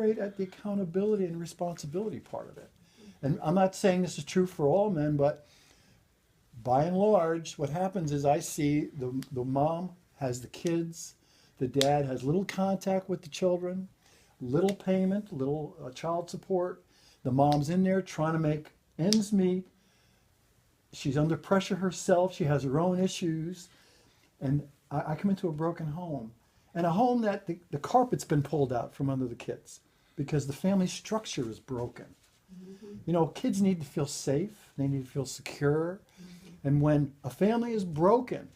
great at the accountability and responsibility part of it. And I'm not saying this is true for all men, but by and large, what happens is I see the mom has the kids, the dad has little contact with the children, little payment, little child support. The mom's in there trying to make ends meet. She's under pressure herself. She has her own issues. And I come into a broken home, and a home that the carpet's been pulled out from under the kids because the family structure is broken. You know, kids need to feel safe. They need to feel secure. And when a family is broken,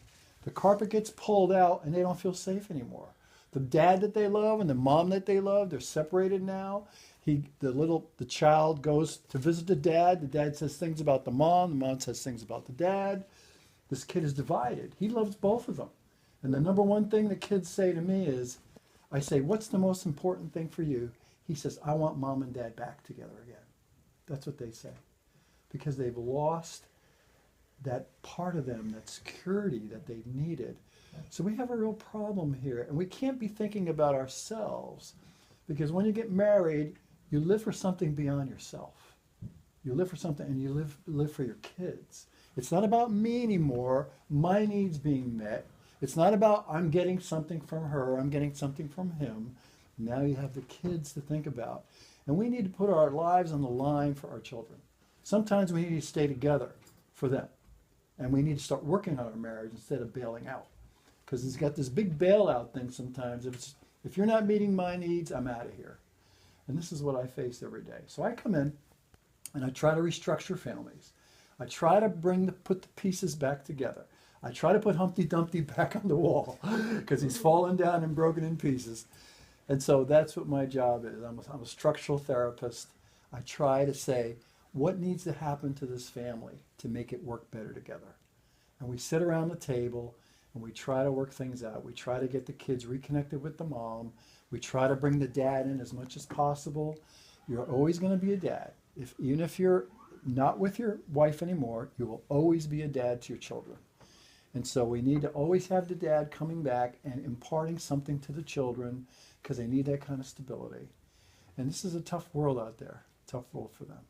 the carpet gets pulled out and they don't feel safe anymore. The dad that they love and the mom that they love, they're separated now. The child goes to visit the dad. The dad says things about the mom says things about the dad. This kid is divided. He loves both of them. And the number one thing the kids say to me is, I say, what's the most important thing for you? He says, I want mom and dad back together again. That's what they say. Because they've lost that part of them, that security that they needed. So we have a real problem here. And we can't be thinking about ourselves. Because when you get married, you live for something beyond yourself. You live for something, and you live for your kids. It's not about me anymore, my needs being met. It's not about I'm getting something from her, I'm getting something from him. Now you have the kids to think about. And we need to put our lives on the line for our children. Sometimes we need to stay together for them. And we need to start working on our marriage instead of bailing out. Because it's got this big bailout thing sometimes. If you're not meeting my needs, I'm out of here. And this is what I face every day. So I come in and I try to restructure families. I try to put the pieces back together. I try to put Humpty Dumpty back on the wall because he's fallen down and broken in pieces. And so that's what my job is. I'm a structural therapist. I try to say, what needs to happen to this family to make it work better together? And we sit around the table and we try to work things out. We try to get the kids reconnected with the mom. We try to bring the dad in as much as possible. You're always going to be a dad. Even if you're not with your wife anymore, you will always be a dad to your children. And so we need to always have the dad coming back and imparting something to the children because they need that kind of stability. And this is a tough world out there, tough world for them.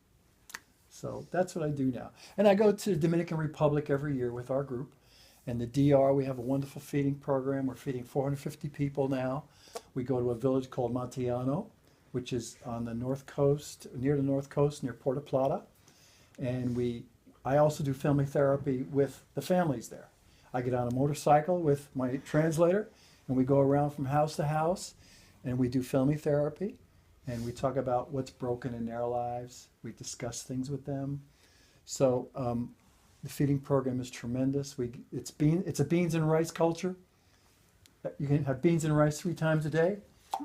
So that's what I do now. And I go to the Dominican Republic every year with our group. And the DR, we have a wonderful feeding program. We're feeding 450 people now. We go to a village called Montiano, which is on the north coast, near the north coast, near Puerto Plata. And I also do family therapy with the families there. I get on a motorcycle with my translator, and we go around from house to house, and we do family therapy, and we talk about what's broken in their lives. We discuss things with them. So the feeding program is tremendous. It's a beans and rice culture. You can have beans and rice 3 times a day.